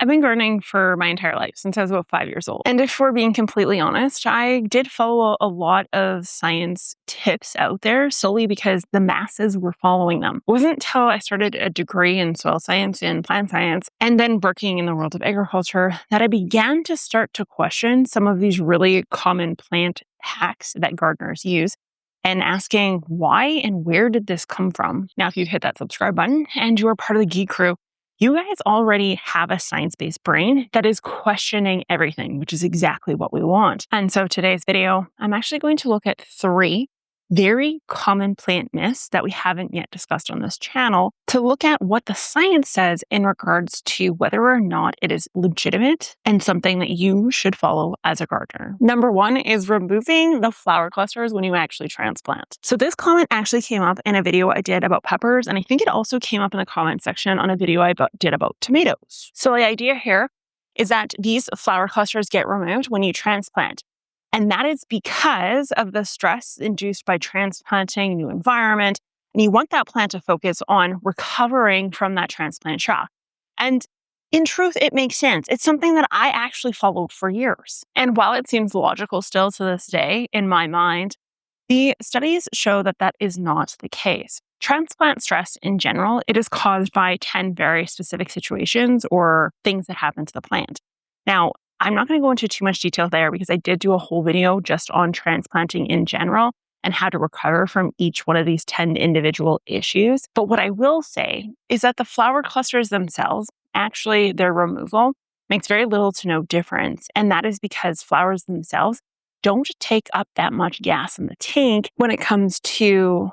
I've been gardening for my entire life, since I was about 5 years old. And if we're being completely honest, I did follow a lot of science tips out there solely because the masses were following them. It wasn't until I started a degree in soil science and plant science, and then working in the world of agriculture, that I began to start to question some of these really common plant hacks that gardeners use, and asking why and where did this come from? Now, if you've hit that subscribe button and you're part of the geek crew, you guys already have a science-based brain that is questioning everything, which is exactly what we want. And so today's video, I'm actually going to look at 3 very common plant myths that we haven't yet discussed on this channel to look at what the science says in regards to whether or not it is legitimate and something that you should follow as a gardener. Number 1 is removing the flower clusters when you actually transplant. So this comment actually came up in a video I did about peppers, and I think it also came up in the comment section on a video I did about tomatoes. So the idea here is that these flower clusters get removed when you transplant. And that is because of the stress induced by transplanting a new environment. And you want that plant to focus on recovering from that transplant shock. And in truth, it makes sense. It's something that I actually followed for years. And while it seems logical still to this day in my mind, the studies show that that is not the case. Transplant stress in general, it is caused by 10 very specific situations or things that happen to the plant. Now, I'm not going to go into too much detail there because I did do a whole video just on transplanting in general and how to recover from each one of these 10 individual issues. But what I will say is that the flower clusters themselves, actually their removal makes very little to no difference. And that is because flowers themselves don't take up that much gas in the tank when it comes to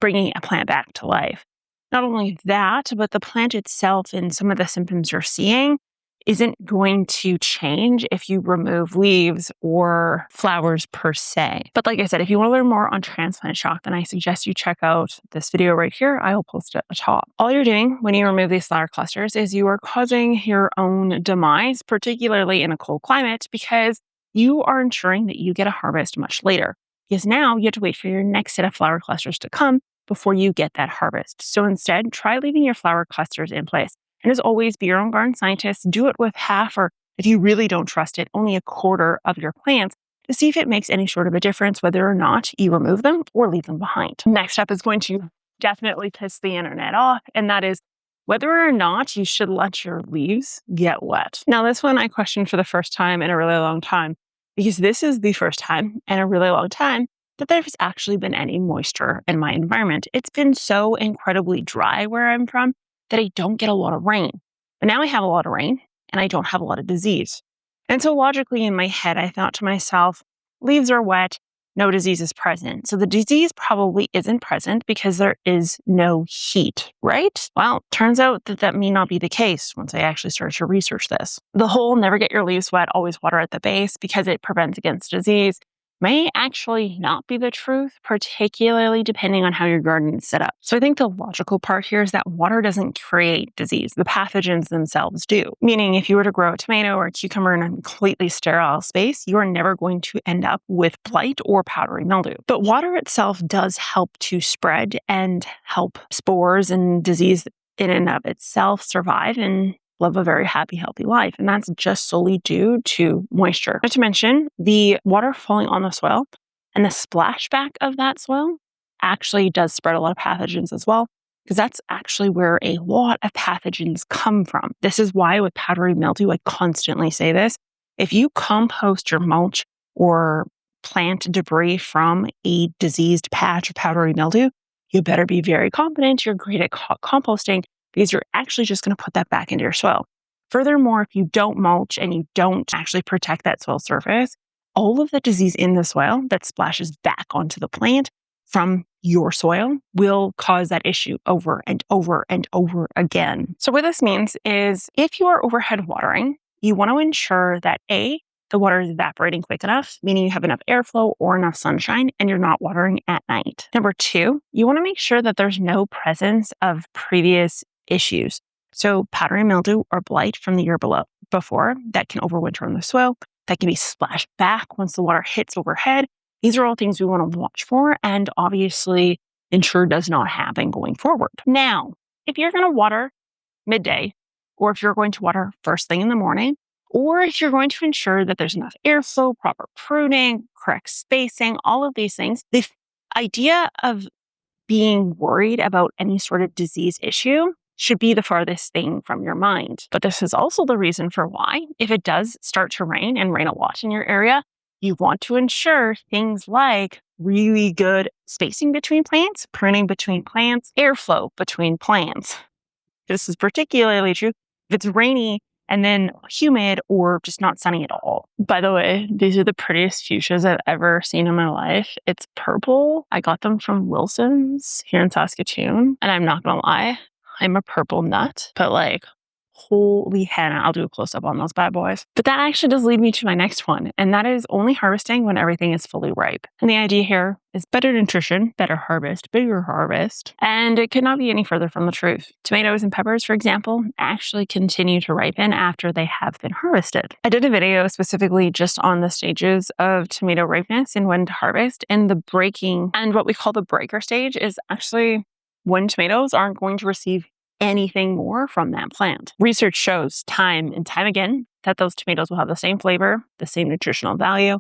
bringing a plant back to life. Not only that, but the plant itself and some of the symptoms you're seeing isn't going to change if you remove leaves or flowers per se. But like I said, if you want to learn more on transplant shock, then I suggest you check out this video right here. I'll post it at the top. All you're doing when you remove these flower clusters is you are causing your own demise, particularly in a cold climate, because you are ensuring that you get a harvest much later. Because now you have to wait for your next set of flower clusters to come before you get that harvest. So instead, try leaving your flower clusters in place. And as always, be your own garden scientist. Do it with half, or if you really don't trust it, only a quarter of your plants to see if it makes any sort of a difference, whether or not you remove them or leave them behind. Next up is going to definitely piss the internet off, and that is whether or not you should let your leaves get wet. Now, this one I questioned for the first time in a really long time, because this is the first time in a really long time that there's actually been any moisture in my environment. It's been so incredibly dry where I'm from that I don't get a lot of rain. But now I have a lot of rain and I don't have a lot of disease. And so logically in my head, I thought to myself, leaves are wet, no disease is present. So the disease probably isn't present because there is no heat, right? Well, turns out that that may not be the case once I actually started to research this. The whole never get your leaves wet, always water at the base because it prevents against disease may actually not be the truth, particularly depending on how your garden is set up. So I think the logical part here is that water doesn't create disease. The pathogens themselves do. Meaning if you were to grow a tomato or a cucumber in a completely sterile space, you are never going to end up with blight or powdery mildew. But water itself does help to spread and help spores and disease in and of itself survive and live a very happy, healthy life. And that's just solely due to moisture. Not to mention the water falling on the soil and the splashback of that soil actually does spread a lot of pathogens as well, because that's actually where a lot of pathogens come from. This is why with powdery mildew, I constantly say this. If you compost your mulch or plant debris from a diseased patch of powdery mildew, you better be very confident you're great at composting, because you're actually just going to put that back into your soil. Furthermore, if you don't mulch and you don't actually protect that soil surface, all of the disease in the soil that splashes back onto the plant from your soil will cause that issue over and over and over again. So what this means is if you are overhead watering, you want to ensure that A, the water is evaporating quick enough, meaning you have enough airflow or enough sunshine, and you're not watering at night. Number 2, you want to make sure that there's no presence of previous issues. So powdery mildew or blight from the year before that can overwinter on the soil, that can be splashed back once the water hits overhead. These are all things we want to watch for and obviously ensure does not happen going forward. Now, if you're going to water midday or if you're going to water first thing in the morning, or if you're going to ensure that there's enough airflow, proper pruning, correct spacing, all of these things. The idea of being worried about any sort of disease issue should be the farthest thing from your mind. But this is also the reason for why, if it does start to rain and rain a lot in your area, you want to ensure things like really good spacing between plants, pruning between plants, airflow between plants. This is particularly true if it's rainy and then humid or just not sunny at all. By the way, these are the prettiest fuchsias I've ever seen in my life. It's purple. I got them from Wilson's here in Saskatchewan. And I'm not going to lie, I'm a purple nut, but like, holy henna, I'll do a close up on those bad boys. But that actually does lead me to my next one, and that is only harvesting when everything is fully ripe. And the idea here is better nutrition, better harvest, bigger harvest, and it could not be any further from the truth. Tomatoes and peppers, for example, actually continue to ripen after they have been harvested. I did a video specifically just on the stages of tomato ripeness and when to harvest, and the breaking and what we call the breaker stage is actually when tomatoes aren't going to receive anything more from that plant. Research shows time and time again that those tomatoes will have the same flavor, the same nutritional value,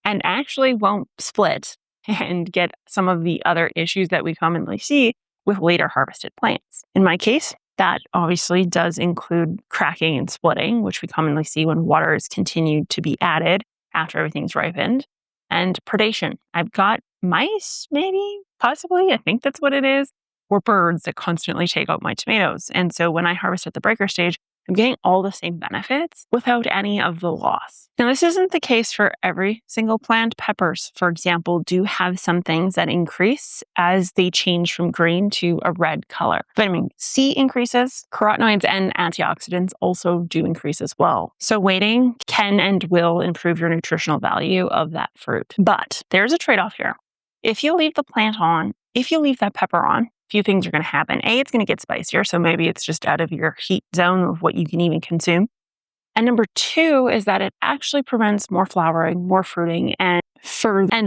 and actually won't split and get some of the other issues that we commonly see with later harvested plants. In my case, that obviously does include cracking and splitting, which we commonly see when water is continued to be added after everything's ripened, and predation. I've got mice, maybe, possibly, I think that's what it is, or birds that constantly take out my tomatoes. And so when I harvest at the breaker stage, I'm getting all the same benefits without any of the loss. Now, this isn't the case for every single plant. Peppers, for example, do have some things that increase as they change from green to a red color. Vitamin C increases, carotenoids and antioxidants also do increase as well. So waiting can and will improve your nutritional value of that fruit. But there's a trade-off here. If you leave the plant on, if you leave that pepper on, few things are going to happen. A, it's going to get spicier, so maybe it's just out of your heat zone of what you can even consume. And number two is that it actually prevents more flowering, more fruiting, and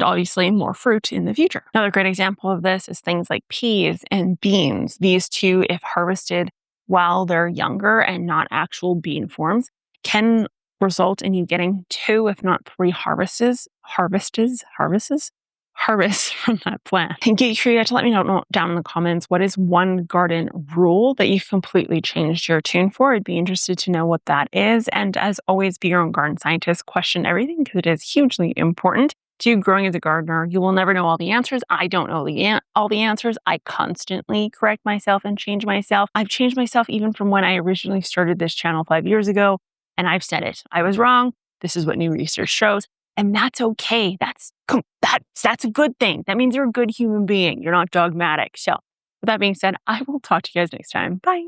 obviously more fruit in the future. Another great example of this is things like peas and beans. These two, if harvested while they're younger and not actual bean forms, can result in you getting 2, if not 3 harvests from that plant. And get curious to let me know down in the comments, what is one garden rule that you've completely changed your tune for? I'd be interested to know what that is. And as always, be your own garden scientist. Question everything because it is hugely important to you growing as a gardener. You will never know all the answers. I don't know all the answers. I constantly correct myself and change myself. I've changed myself even from when I originally started this channel 5 years ago. And I've said it. I was wrong. This is what new research shows. And that's okay. That's a good thing. That means you're a good human being. You're not dogmatic. So with that being said, I will talk to you guys next time. Bye.